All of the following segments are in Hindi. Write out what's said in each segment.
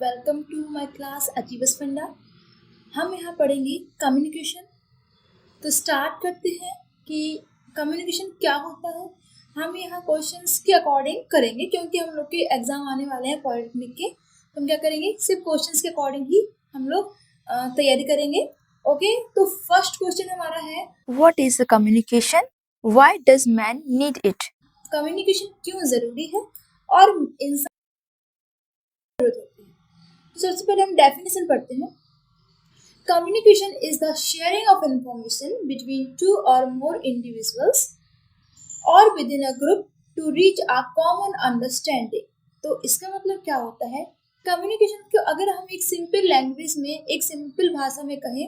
Welcome to my class achievers funda. हम यहाँ पढ़ेंगे कम्युनिकेशन। तो स्टार्ट करते हैं कि कम्युनिकेशन क्या होता है। हम यहाँ क्वेश्चंस के अकॉर्डिंग करेंगे क्योंकि हम लोग के एग्जाम आने वाले हैं पॉलिटेक्निक के। तो हम क्या करेंगे, सिर्फ क्वेश्चंस के अकॉर्डिंग ही हम लोग तैयारी करेंगे। ओके, तो फर्स्ट क्वेश्चन हमारा है, What is the communication? Why does man need it? Communication क्यों जरूरी है और इंसान जरूरत होती है। तो सबसे पहले हम डेफिनेशन पढ़ते हैं। Communication is the sharing of information between two or more individuals or within a group to reach a common understanding। तो इसका मतलब क्या होता है, कम्युनिकेशन को अगर हम एक सिंपल लैंग्वेज में, एक सिंपल भाषा में कहें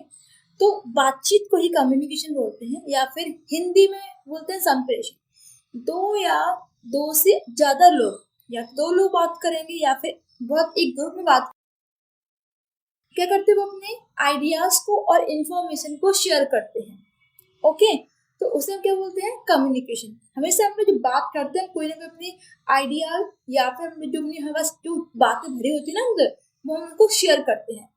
तो बातचीत को ही कम्युनिकेशन बोलते हैं, या फिर हिंदी में बोलते हैं संप्रेषण। दो या दो से ज्यादा लोग, या दो लोग बात करेंगे या फिर बहुत एक ग्रुप में बात क्या करते हैं, वो अपने आइडियाज को और इंफॉर्मेशन को शेयर करते हैं। ओके, तो उसे हम क्या बोलते हैं, कम्युनिकेशन। हमेशा हम लोग जो बात करते हैं, कोई ना कोई अपने आइडिया या फिर जो अपनी हमारे पास जो बातें भरी होती है ना अंदर, वो हम उनको शेयर करते हैं।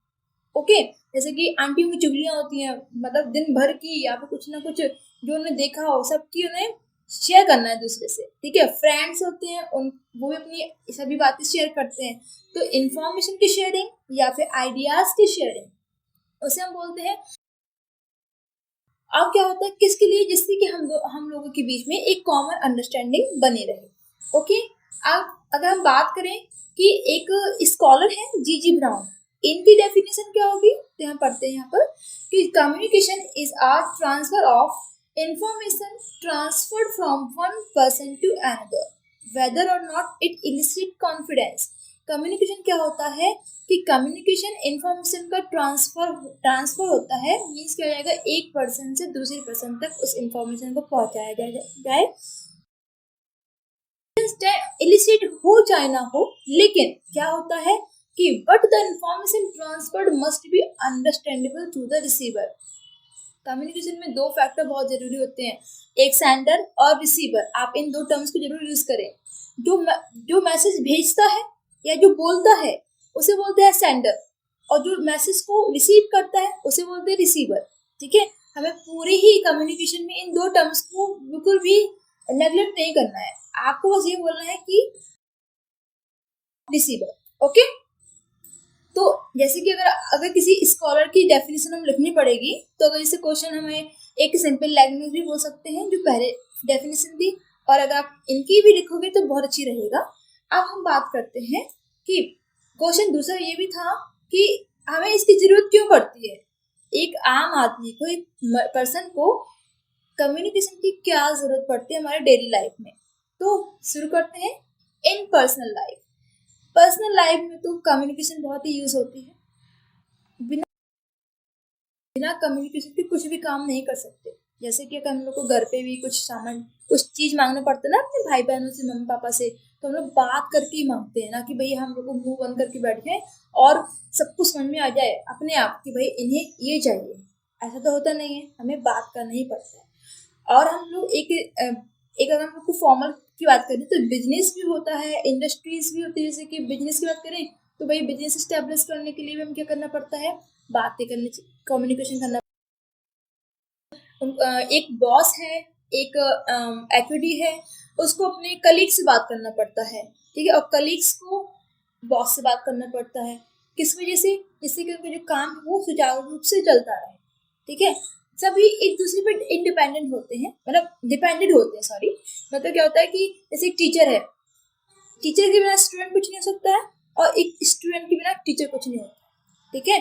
ओके, जैसे कि आंटियों की चुगलियां होती हैं, मतलब दिन भर की या फिर कुछ ना कुछ जो उन्होंने देखा हो सबकी उन्हें शेयर करना है दूसरे से। ठीक है, फ्रेंड्स होते हैं उन वो भी अपनी सभी बातें शेयर करते हैं। तो इंफॉर्मेशन की शेयरिंग या फिर आइडियाज की शेयरिंग उसे हम बोलते हैं। अब क्या होता है, किसके लिए, जिससे कि हम लोगों के बीच में एक कॉमन अंडरस्टैंडिंग बनी रहे। ओके, अब अगर हम बात करें कि एक स्कॉलर है जीजी ब्राउन, इनकी डेफिनेशन क्या होगी, तो यहाँ पढ़ते हैं यहाँ पर कि communication is a transfer of information transferred from one person to another whether और not it elicit confidence. Communication क्या होता है कि कम्युनिकेशन इंफॉर्मेशन का ट्रांसफर होता है, मीन्स क्या हो जाएगा, एक पर्सन से दूसरे पर्सन तक उस इंफॉर्मेशन को पहुंचाया जाए, इलिसिट हो चाहे ना हो, लेकिन क्या होता है कि but the information transferred must be understandable to the receiver. Communication में दो फैक्टर बहुत जरूरी होते हैं, एक सेंडर और रिसीवर। आप इन दो टर्म्स को जरूर यूज करें। जो मैसेज भेजता है या जो बोलता है उसे बोलते हैं सेंडर, और जो मैसेज को रिसीव करता है उसे बोलते हैं रिसीवर। ठीक है, हमें पूरी ही कम्युनिकेशन में इन दो टर्म्स को बिल्कुल भी नेग्लेक्ट नहीं करना है। आपको बस ये बोलना है कि रिसीवर। ओके, तो जैसे कि अगर किसी स्कॉलर की डेफिनेशन हम लिखनी पड़ेगी, तो अगर जैसे क्वेश्चन हमें एक सिंपल लैंग्वेज भी बोल सकते हैं जो पहले डेफिनेशन थी, और अगर आप इनकी भी लिखोगे तो बहुत अच्छी रहेगा। अब हम बात करते हैं कि क्वेश्चन दूसरा ये भी था कि हमें इसकी जरूरत क्यों पड़ती है, एक आम आदमी को, एक पर्सन को कम्युनिकेशन की क्या जरूरत पड़ती है हमारे डेली लाइफ में। तो शुरू करते हैं, इन पर्सनल लाइफ में तो कम्युनिकेशन बहुत ही यूज होती है। बिना कम्युनिकेशन के कुछ भी काम नहीं कर सकते। जैसे कि अगर हम लोग को घर पे भी कुछ सामान, कुछ चीज मांगना पड़ता है ना अपने भाई बहनों से, मम्मी पापा से, तो हम लोग बात करके ही मांगते हैं ना कि भाई हम लोग को मुंह बंद करके बैठ जाए और सब कुछ समझ में आ जाए अपने आप कि भाई इन्हें ये चाहिए। ऐसा तो होता नहीं है, हमें बात करना ही पड़ता है। और हम लोग एक अगर हम लोग को फॉर्मल की बात करें तो बिजनेस भी होता है, इंडस्ट्रीज भी होती है। जैसे कि बिजनेस की बात करें तो भाई बिजनेस स्टैब्लिश करने के लिए भी हम क्या करना पड़ता है, बातें करनी, कम्युनिकेशन करना। एक बॉस है, एक एक्यूडी है, उसको अपने कलीग से बात करना पड़ता है। ठीक है, और कलीग्स को बॉस से बात करना पड़ता है। किस वजह से, जिससे कि उनका जो काम है वो सुचारू रूप से चलता रहे। ठीक है, सभी एक दूसरे पर इंडिपेंडेंट होते हैं, मतलब डिपेंडेंट होते हैं, सॉरी। मतलब क्या होता है कि जैसे एक टीचर है, टीचर के बिना स्टूडेंट कुछ नहीं हो सकता है, और एक स्टूडेंट के बिना टीचर कुछ नहीं होता। ठीक है,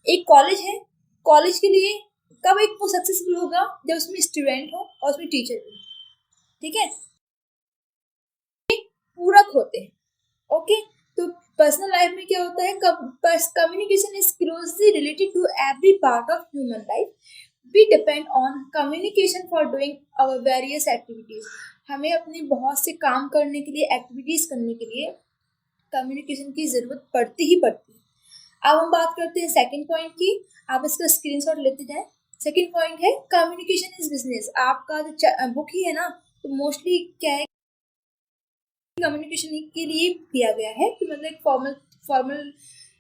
एक कॉलेज है, कॉलेज के लिए कब एक वो सक्सेसफुल होगा, जब उसमें स्टूडेंट हो और उसमें टीचर भी। ठीक है, पूरक होते हैं। ओके, तो पर्सनल लाइफ में क्या होता है, communication is closely related to every part of human life. We depend on communication for doing our various activities. हमें अपने बहुत से काम करने के लिए, एक्टिविटीज करने के लिए कम्युनिकेशन की जरूरत पड़ती ही पड़ती है। अब हम बात करते हैं सेकंड पॉइंट की, आप इसका स्क्रीनशॉट लेते जाएं। सेकंड पॉइंट है कम्युनिकेशन इज बिजनेस। आपका जो बुक ही है ना, तो मोस्टली क्या है, कम्युनिकेशन के लिए दिया गया है कि मतलब एक फॉर्मल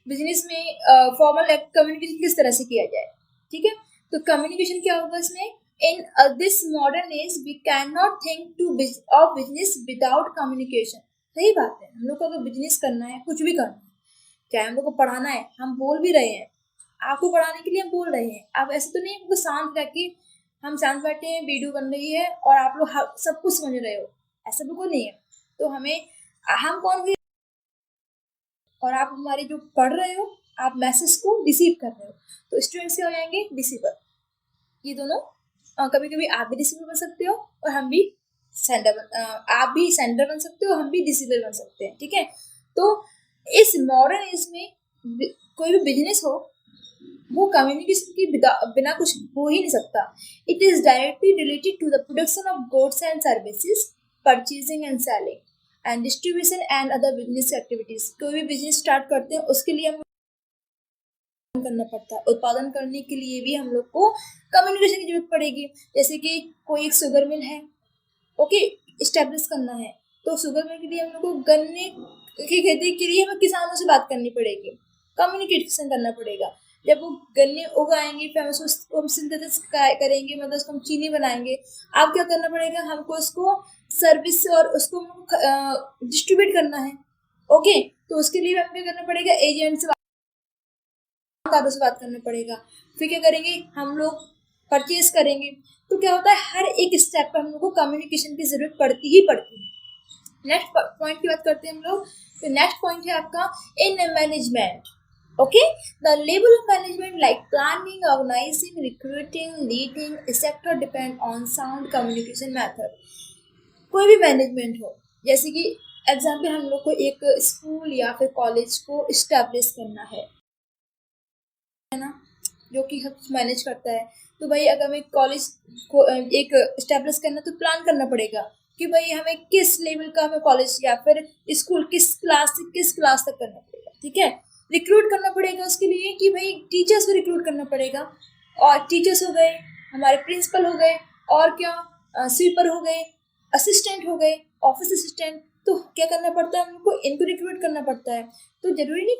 बिजनेस में फॉर्मल कम्युनिकेशन किस तरह से किया जाए, ठीक है। तो कम्युनिकेशन क्या होगा इसमें, in this modern age we can not think to of business without communication. सही बात है, हम लोग को अगर बिजनेस करना है, कुछ भी करना है, क्या हम लोग को पढ़ाना है, हम बोल भी रहे हैं, आपको पढ़ाने के लिए हम बोल रहे हैं। आप ऐसे तो नहीं हमको शांत रह के, हम शांत बैठे हैं, वीडियो बन रही है और आप लोग सब कुछ समझ रहे हो, ऐसा बिल्कुल नहीं है। तो हमें, हम कौन भी, और आप हमारे जो पढ़ रहे हो, आप मैसेज को रिसीव कर रहे हो, तो स्टूडेंट्स क्या हो जाएंगे, रिसीवर। ये दोनों, कभी कभी आप भी रिसीवर बन सकते हो और हम भी सेंडर आप भी सेंडर बन सकते हो, हम भी रिसीवर बन सकते हैं, ठीक है। तो इस मॉडर्न एज में कोई भी बिजनेस हो, वो कम्युनिकेशन के बिना कुछ हो ही नहीं सकता। It is directly related to the production of goods and services, purchasing and selling and distribution and other business activities. कोई भी बिजनेस स्टार्ट करते हैं, उसके लिए हम करना पड़ता है, उत्पादन करने के लिए भी हम लोग को कम्युनिकेशन की जरूरत पड़ेगी। जैसे कि कोई एक शुगर मिल है, ओके, स्टेब्लिश करना है, तो शुगर मिल के लिए हम लोग को गन्ने की खेती के लिए हमें किसानों से बात करनी पड़ेगी, कम्युनिकेशन करना पड़ेगा। जब वो गन्ने उगाएंगे, फिर हम उसको हम सिंथेसिस करेंगे, मतलब उसको हम चीनी बनाएंगे। अब क्या करना पड़ेगा, हमको उसको सर्विस और उसको डिस्ट्रीब्यूट करना है, ओके। तो उसके लिए हमें क्या करना पड़ेगा, एजेंट से से बात करना पड़ेगा। फिर क्या करेंगे, हम लोग परचेज करेंगे। तो क्या होता है, हर एक स्टेप पर हम लोग को कम्युनिकेशन की जरूरत पड़ती ही पड़ती है। नेक्स्ट पॉइंट की बात करते हैं हम लोग। तो नेक्स्ट पॉइंट है आपका in management, okay. The level of management like planning, organising, recruiting, leading etcetera depend on sound communication method. कोई भी मैनेजमेंट हो, जैसे कि एग्जाम्पल, हम लोग को एक स्कूल या फिर कॉलेज को इस्टेब्लिश करना है ना, जो कि सब कुछ मैनेज करता है। तो भाई अगर हमें कॉलेज को एक इस्टेब्लिश करना, तो प्लान करना पड़ेगा कि भाई हमें किस लेवल का हमें कॉलेज या फिर स्कूल किस क्लास से किस क्लास तक करना पड़ेगा, ठीक है। रिक्रूट करना पड़ेगा उसके लिए कि भाई टीचर्स को रिक्रूट करना पड़ेगा, और टीचर्स हो गए, हमारे प्रिंसिपल हो गए, और क्या, स्वीपर हो गए, असिस्टेंट हो गए, ऑफिस असिस्टेंट। तो क्या करना पड़ता है, हमको इनको रिक्रूट करना पड़ता है। तो जरूरी नहीं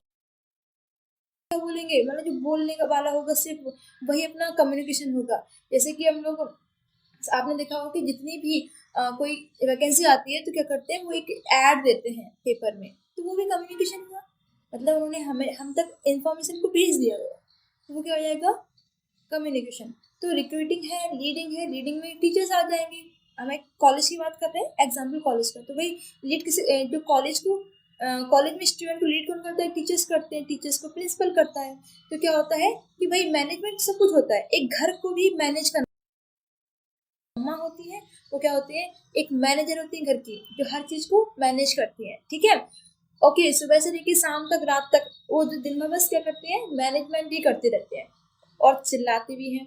क्या बोलेंगे, मतलब जो बोलने का वाला होगा सिर्फ वही अपना कम्युनिकेशन होगा। जैसे कि हम लोग, आपने देखा होगा कि जितनी भी कोई वैकेंसी आती है, तो क्या करते हैं, वो एक ऐड देते हैं पेपर में, तो वो भी कम्युनिकेशन हुआ, मतलब उन्होंने हमें हम तक इंफॉर्मेशन को भेज दिया गया, तो वो क्या हो जाएगा, कम्युनिकेशन। तो रिक्रूटिंग है, लीडिंग में टीचर्स आ जाएंगे। हमें कॉलेज की बात कर रहे हैं, एग्जाम्पल कॉलेज का, तो भाई लीड किसी जो कॉलेज को, कॉलेज में स्टूडेंट को लीड कौन करता है, टीचर्स करते हैं, टीचर्स को प्रिंसिपल करता है। तो क्या होता है कि भाई मैनेजमेंट सब कुछ होता है, एक घर को भी मैनेज करना, अम्मा होती है, वो क्या होती है, एक मैनेजर होती है घर की, जो हर चीज को मैनेज करती है, ठीक है। ओके, सुबह से लेकर शाम तक, रात तक, वो जो दिन में बस क्या करते हैं, मैनेजमेंट ही करते रहते हैं, और चिल्लाते भी हैं।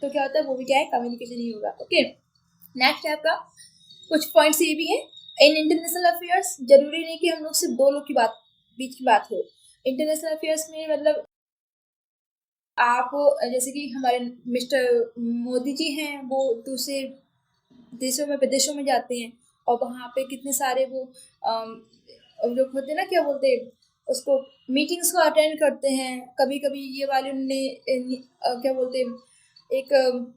तो क्या होता है, वो भी क्या है, कम्युनिकेशन ही होगा, ओके। नेक्स्ट है आपका, कुछ पॉइंट्स ये भी है, इन इंटरनेशनल अफेयर्स जरूरी नहीं कि हम लोग सिर्फ दो लोग की बात, बीच की बात हो। इंटरनेशनल अफेयर्स में मतलब आप, जैसे कि हमारे मिस्टर मोदी जी हैं, वो दूसरे देशों में, विदेशों में जाते हैं, और वहाँ पे कितने सारे वो लोग होते हैं ना, क्या बोलते हैं उसको, मीटिंग्स को अटेंड करते हैं। कभी कभी ये वाले उन्होंने क्या बोलते हैं, एक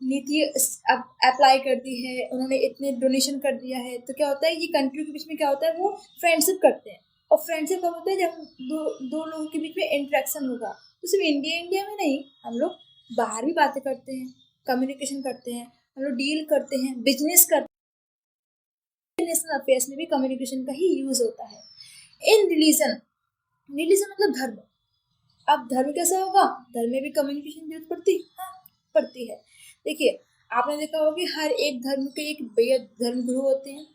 नीति अप्लाई कर दी है, उन्होंने इतने डोनेशन कर दिया है। तो क्या होता है, ये कंट्री के बीच में क्या होता है, वो फ्रेंडशिप करते हैं। और फ्रेंडशिप कब होता है, जब दो लोगों के बीच में इंटरेक्शन होगा। तो सिर्फ इंडिया इंडिया में नहीं, हम लोग बाहर भी बातें करते हैं, कम्युनिकेशन करते हैं, हम लोग डील करते हैं, बिजनेस करते हैं। इंटरनेशनल अफेयर्स में भी कम्युनिकेशन का ही यूज होता है। इन रिलीजन, रिलीजन मतलब धर्म। अब धर्म कैसा होगा, धर्म में भी कम्युनिकेशन की जरूरत पड़ती, हाँ पड़ती है। देखिए, आपने देखा होगा कि हर एक धर्म के एक बेहद धर्म गुरु होते हैं।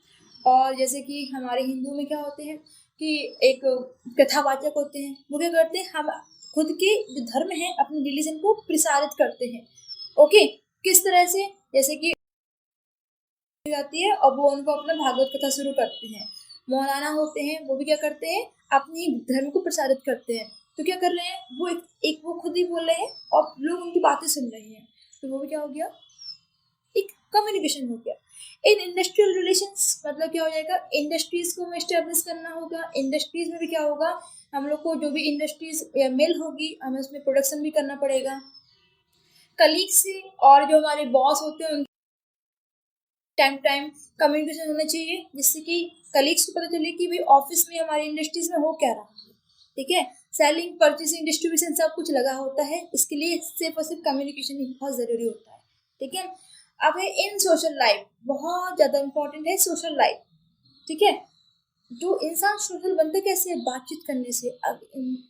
और जैसे कि हमारे हिंदू में क्या होते हैं कि एक कथावाचक होते हैं, वो क्या करते हैं, हम खुद के जो धर्म है, अपने रिलीजन को प्रसारित करते हैं, ओके। किस तरह से, जैसे कि जाती है और वो उनको अपना भागवत कथा शुरू करते हैं। मौलाना होते हैं, वो भी क्या करते हैं, अपनी धर्म को प्रसारित करते हैं। तो क्या कर रहे हैं, वो एक वो खुद ही बोल रहे हैं और लोग उनकी बातें सुन रहे हैं। तो वो भी क्या हो गया, एक कम्युनिकेशन हो गया। इन इंडस्ट्रियल रिलेशंस मतलब क्या हो जाएगा, इंडस्ट्रीज को हमें स्टेब्लिश करना होगा। इंडस्ट्रीज में भी क्या होगा, हम लोग को जो भी इंडस्ट्रीज या मिल होगी हमें उसमें प्रोडक्शन भी करना पड़ेगा। कलीग से और जो हमारे बॉस होते हैं टाइम टाइम कम्युनिकेशन होना चाहिए, जिससे कि कलीग्स को पता चले कि भाई ऑफिस में हमारी इंडस्ट्रीज में हो क्या रहा है। ठीक है, सेलिंग परचेसिंग डिस्ट्रीब्यूशन सब कुछ लगा होता है, इसके लिए सिर्फ और सिर्फ कम्युनिकेशन ही बहुत ज़रूरी होता है। ठीक है, अब है इन सोशल लाइफ, बहुत ज़्यादा इंपॉर्टेंट है सोशल लाइफ। ठीक है, जो इंसान सोशल बनता कैसे है, बातचीत करने से।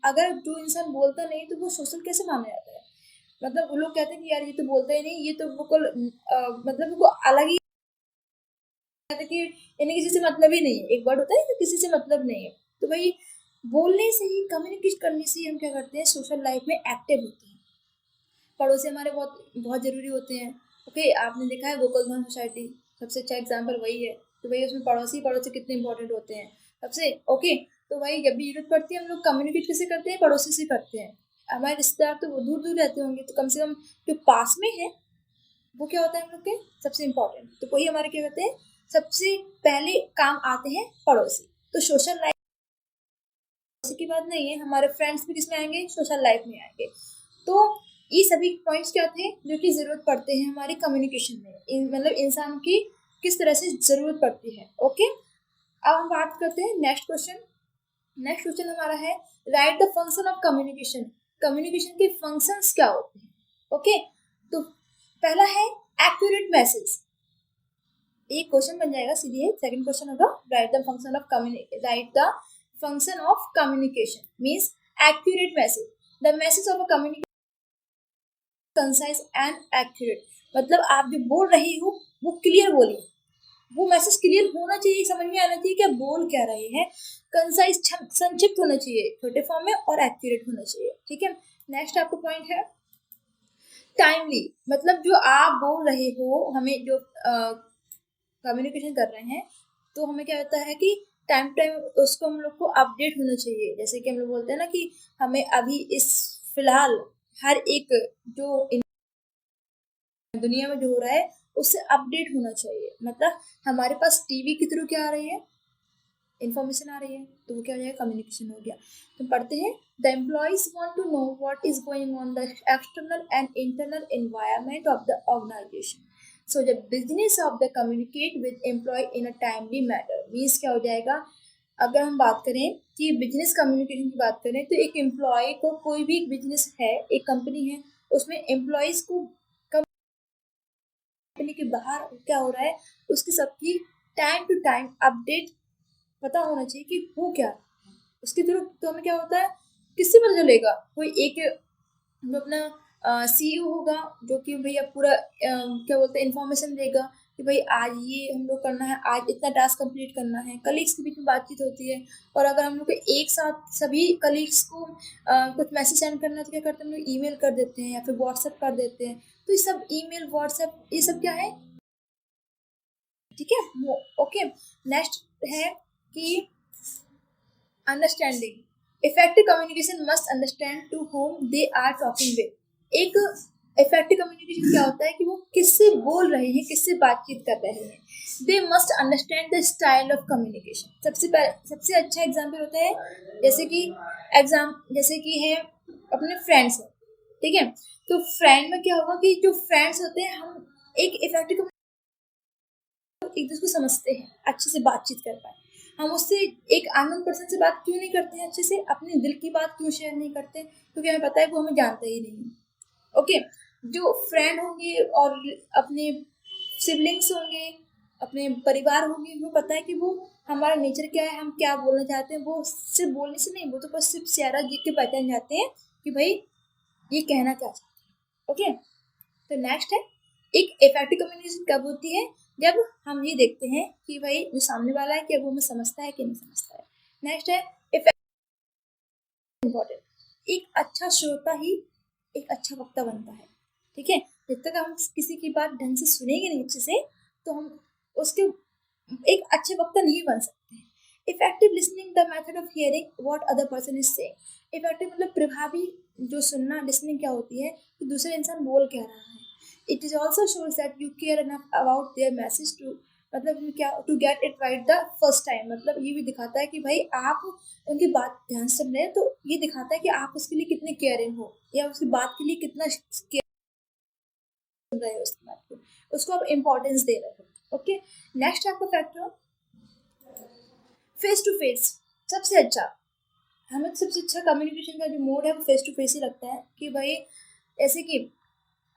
अगर जो इंसान बोलता नहीं तो वो सोशल कैसे माना जाता है। मतलब वो लोग कहते हैं कि यार ये तो बोलता ही नहीं, ये तो बिल्कुल मतलब वो अलग ही है कि इन्हें किसी से मतलब ही नहीं है। एक वर्ड होता है कि किसी से मतलब नहीं है, तो भाई बोलने से ही, कम्युनिकेट करने से ही हम क्या करते हैं, सोशल लाइफ में एक्टिव होते हैं। पड़ोसी हमारे बहुत बहुत ज़रूरी होते हैं। ओके, आपने देखा है गोकुलधाम सोसाइटी, सबसे अच्छा एग्जाम्पल वही है। तो भाई उसमें पड़ोसी पड़ोसी कितने इंपॉर्टेंट होते हैं सबसे। ओके, तो भाई जब भी जरूरत पड़ती है हम लोग कम्युनिकेट कैसे करते हैं, पड़ोसी से करते हैं। हमारे रिश्तेदार तो दूर दूर रहते होंगे, तो कम से कम जो पास में है वो क्या होता है हम लोग के सबसे इम्पोर्टेंट। तो वही हमारे क्या कहते हैं, सबसे पहले काम आते हैं पड़ोसी। तो सोशल लाइफ की बात नहीं है, हमारे फ्रेंड्स भी किसमें आएंगे, सोशल लाइफ में आएंगे। तो ये सभी पॉइंट्स क्या थे जो कि ज़रूरत पड़ते हैं हमारी कम्युनिकेशन में, मतलब इंसान की किस तरह से ज़रूरत पड़ती है। ओके, अब हम बात करते हैं नेक्स्ट क्वेश्चन। नेक्स्ट क्वेश्चन हमारा है, right the function of communication. Communication के फंक्शंस क्या होते हैं। ओके, तो पहला है एक्यूरेट मैसेज। एक क्वेश्चन बन जाएगा सीधे। सेकंड क्वेश्चन होगा, right the function of right the function of communication means accurate message. The message of a communication concise and accurate. मतलब आप जो बोल रही हो वो क्लियर बोलिए, वो मैसेज क्लियर होना चाहिए, समझ में आना चाहिए कि आप बोल क्या रहे हैं। कंसाइज संक्षिप्त होना चाहिए छोटे फॉर्म में, और एक्यूरेट होना चाहिए। ठीक है, नेक्स्ट आपका पॉइंट है टाइमली। मतलब जो आप बोल रहे हो, हमें जो कम्युनिकेशन कर रहे हैं, तो हमें क्या होता है कि टाइम टाइम उसको हम लोग को अपडेट होना चाहिए। जैसे कि हम लोग बोलते हैं ना कि हमें अभी इस फिलहाल हर एक जो दुनिया में जो हो रहा है उससे अपडेट होना चाहिए। मतलब हमारे पास टीवी के थ्रू क्या आ रही है, इन्फॉर्मेशन आ रही है, तो वो क्या हो जाएगा, कम्युनिकेशन हो गया। तो पढ़ते हैं, the employees want to know what is going on the external and internal environment of the organisation. So the business of the communicate with employ in a timely matter. मीन्स क्या हो जाएगा, अगर हम बात करें कि बिजनेस कम्युनिकेशन की बात करें, तो एक एम्प्लॉय को, कोई भी बिजनेस है, एक कंपनी है, उसमें एम्प्लॉयज को कंपनी के बाहर क्या हो रहा है उसकी सबकी टाइम टू टाइम अपडेट पता होना चाहिए कि हो क्या। उसके थ्रू तो हमें क्या होता है, किससे पता चलेगा, कोई एक जो अपना सीईओ होगा जो कि भैया पूरा क्या बोलते हैं इन्फॉर्मेशन देगा कि भाई आज ये हम लोग करना है, आज इतना टास्क कंप्लीट करना है। कलीग्स के बीच में बातचीत होती है, और अगर हम लोग को एक साथ सभी कलीग्स को कुछ मैसेज सेंड करना है तो क्या करते हैं हम लोग, ईमेल कर देते हैं या फिर व्हाट्सएप कर देते हैं। तो ये सब ईमेल व्हाट्सएप ये सब क्या है। ठीक है, ओके। नेक्स्ट है कि understanding. Effective communication must understand to whom they are talking with. एक इफेक्टिव कम्युनिकेशन क्या होता है कि वो किससे बोल रहे हैं, किससे बातचीत कर रहे हैं। They must understand the style of communication. सबसे अच्छा एग्जाम्पल होता है, जैसे कि जैसे कि है अपने फ्रेंड्स हैं। ठीक है, तो फ्रेंड में क्या होगा कि जो फ्रेंड्स होते हैं, हम एक इफेक्टिव एक दूसरे को समझते हैं, अच्छे से बातचीत कर पाए। हम उससे एक अननोन पर्सन से बात क्यों नहीं करते हैं अच्छे से, अपने दिल की बात क्यों शेयर नहीं करते, क्योंकि हमें पता है वो हमें जानता ही नहीं। ओके, जो फ्रेंड होंगे और अपने सिबलिंग्स होंगे, अपने परिवार होंगे, वो पता है कि वो हमारा नेचर क्या है, हम क्या बोलना चाहते हैं। वो सिर्फ बोलने से नहीं, वो तो बस सिर्फ चेहरा देख के पहचान जाते हैं कि भाई ये कहना क्या चाहते हैं। ओके, तो नेक्स्ट है, एक इफेक्टिव कम्युनिकेशन कब होती है, जब हम ये देखते हैं कि भाई जो सामने वाला है क्या वो हमें समझता है कि नहीं समझता है। नेक्स्ट है इम्पोर्टेंट। एक अच्छा श्रोता ही एक अच्छा वक्ता बनता है। ठीक है, जब तक हम किसी की बात ढंग से सुनेंगे नहीं अच्छे से, तो हम उसके एक अच्छे वक्ता नहीं बन सकते हैं। Effective listening the method of hearing what other person is saying. Effective मतलब प्रभावी जो सुनना, लिसनिंग क्या होती है कि दूसरा इंसान बोल क्या रहा है। It is also shows that you care enough about their message to, मतलब क्या, to get it right the first time. मतलब ये भी दिखाता है कि भाई आप उनकी बात ध्यान से सुन रहे हैं, तो ये दिखाता है कि आप उसके लिए कितने केयरिंग हो या उसकी बात के लिए कितना केयर सुन रहे हो, उसकी बात को, उसको आप इम्पोर्टेंस दे रहे हो। ओके, नेक्स्ट आपका फैक्टर फेस टू फेस। सबसे अच्छा, हमें सबसे अच्छा कम्युनिकेशन का जो मोड है वो फेस टू फेस ही लगता है। कि भाई ऐसे कि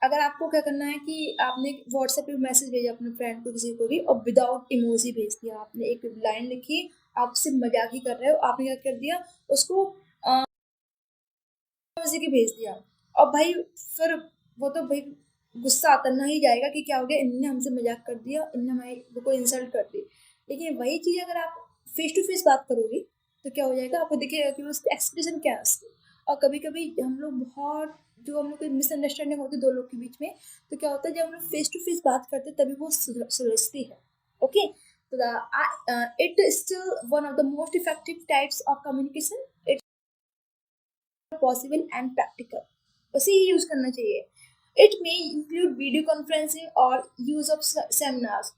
अगर आपको क्या करना है कि आपने व्हाट्सएप पे मैसेज भेजा अपने फ्रेंड को, किसी को भी, और विदाउट इमोजी भेज दिया, आपने एक लाइन लिखी, आप उससे मजाक ही कर रहे हो, आपने क्या कर दिया उसको इमोजी की भेज दिया, और भाई फिर वो तो भाई गुस्सा करना ही जाएगा कि क्या हो गया, इनने हमसे मजाक कर दिया, इनने हमारी को इंसल्ट कर दी। लेकिन वही चीज़ अगर आप फेस टू फेस बात करोगे तो क्या हो जाएगा, आपको दिखेगा कि उसका एक्सप्रेशन क्या है उसके। और कभी कभी हम लोग बहुत, जो हम लोग की मिसअंडरस्टैंडिंग होती है दो लोग के बीच में, तो क्या होता है जब हम लोग फेस टू फेस बात करते हैं तभी वो सुलझती है। ओके, तो it is still one of the most effective types of communication, it's possible and practical, उसे ही यूज करना चाहिए। It may include video conferencing और use of seminars.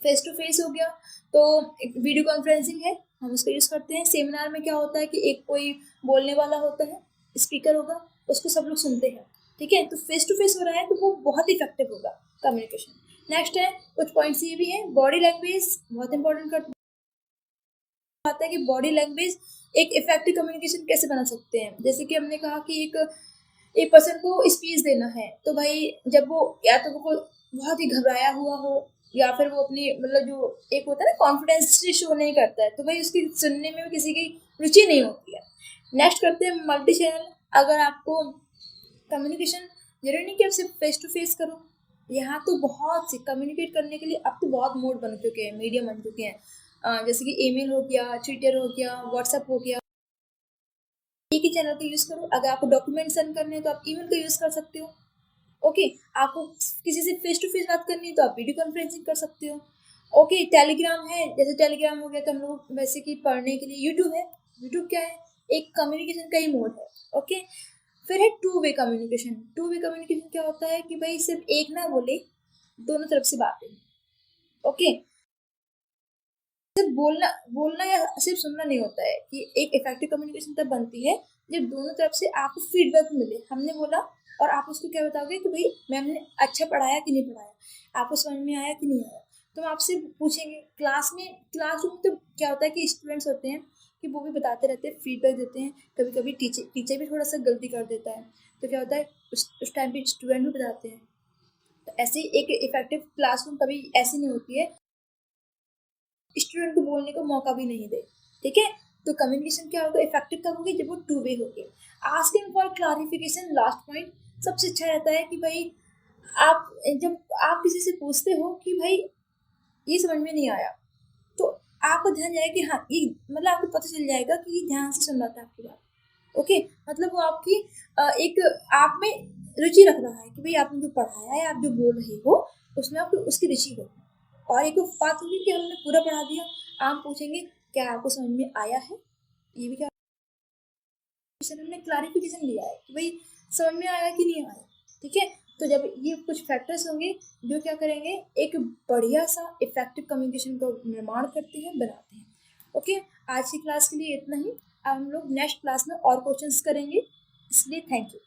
Face to face हो गया तो एक वीडियो कॉन्फ्रेंसिंग है, हम उसका यूज़ करते हैं। सेमिनार में क्या होता है कि एक कोई बोलने वाला होता है, स्पीकर होगा, उसको सब लोग सुनते हैं, ठीक है। तो फेस टू फेस हो रहा है तो वो बहुत इफेक्टिव होगा कम्युनिकेशन। नेक्स्ट है, कुछ पॉइंट्स ये भी हैं, बॉडी लैंग्वेज बहुत इंपॉर्टेंट करता है कि बॉडी लैंग्वेज एक इफेक्टिव कम्युनिकेशन कैसे बना सकते हैं। जैसे कि हमने कहा कि एक पर्सन को स्पीच देना है, तो भाई जब वो, या तो वो बहुत ही घबराया हुआ हो, या फिर वो अपनी, मतलब जो एक होता है ना कॉन्फिडेंस शो नहीं करता है, तो भाई उसकी सुनने में भी किसी की रुचि नहीं होती है। नेक्स्ट करते हैं मल्टी चैनल। अगर आपको कम्युनिकेशन, जरूरी नहीं कि आप सिर्फ फेस टू फेस करो, यहाँ तो बहुत से कम्युनिकेट करने के लिए अब तो बहुत मोड बन चुके हैं, मीडियम बन चुके हैं। जैसे कि ईमेल हो गया, ट्विटर हो गया, व्हाट्सएप हो गया, एक ही चैनल का यूज़ करो। अगर आपको डॉक्यूमेंट सेंड करने हैं तो आप ईमेल का यूज़ कर सकते हो। ओके, आपको किसी से फेस टू फेस बात करनी है तो आप वीडियो कॉन्फ्रेंसिंग कर सकते हो। ओके, टेलीग्राम है, जैसे टेलीग्राम हो गया तो हम लोग वैसे कि पढ़ने के लिए, यूट्यूब है, यूट्यूब क्या है, एक कम्युनिकेशन का ही मोड है। ओके, फिर है two way communication. Two way communication क्या होता है कि भाई सिर्फ एक ना बोले, दोनों तरफ से बातें। ओके, सिर्फ बोलना बोलना या सिर्फ सुनना नहीं होता है, कि एक इफेक्टिव कम्युनिकेशन तब बनती है जब दोनों तरफ से आपको फीडबैक मिले। हमने बोला और आप उसको क्या बताओगे कि भाई मैम ने अच्छा पढ़ाया कि नहीं पढ़ाया, आपको समझ में आया कि नहीं आया। तो हम आपसे पूछेंगे, क्लासरूम में तो क्या होता है कि स्टूडेंट्स होते हैं कि वो भी बताते रहते हैं, फीडबैक देते हैं, कभी कभी टीचर भी थोड़ा सा गलती कर देता है, तो क्या होता है उस टाइम पे स्टूडेंट भी बताते हैं। तो ऐसे ही एक इफेक्टिव क्लासरूम कभी ऐसी नहीं होती है स्टूडेंट को बोलने का मौका भी नहीं दे, ठीक है। तो कम्युनिकेशन क्या होगा, इफेक्टिव कब होगी, जब वो टू वे होगी। Asking for clarification, last point सबसे अच्छा रहता है कि भाई आप, जब आप किसी से पूछते हो कि भाई ये समझ में नहीं आया, तो आपको ध्यान जाएगा कि हाँ ये, मतलब आपको पता चल जाएगा कि ये ध्यान से सुन रहा था आपकी बात। ओके, मतलब वो आपकी एक आप में रुचि रख रहा है कि भाई आपने जो पढ़ाया है, आप जो बोल रहे हो, उसमें आपको उसकी रुचि हो। और एक बात होगी कि हमने पूरा पढ़ा दिया, आप पूछेंगे क्या आपको समझ में आया है, ये भी क्या हमने क्लारिफिकेशन लिया है कि भाई समझ में आया कि नहीं आया, ठीक है। तो जब ये कुछ फैक्टर्स होंगे जो क्या करेंगे, एक बढ़िया सा इफेक्टिव कम्युनिकेशन को निर्माण करते हैं, बनाते हैं। ओके, आज की क्लास के लिए इतना ही। अब हम लोग नेक्स्ट क्लास में और क्वेश्चंस करेंगे, इसलिए थैंक यू।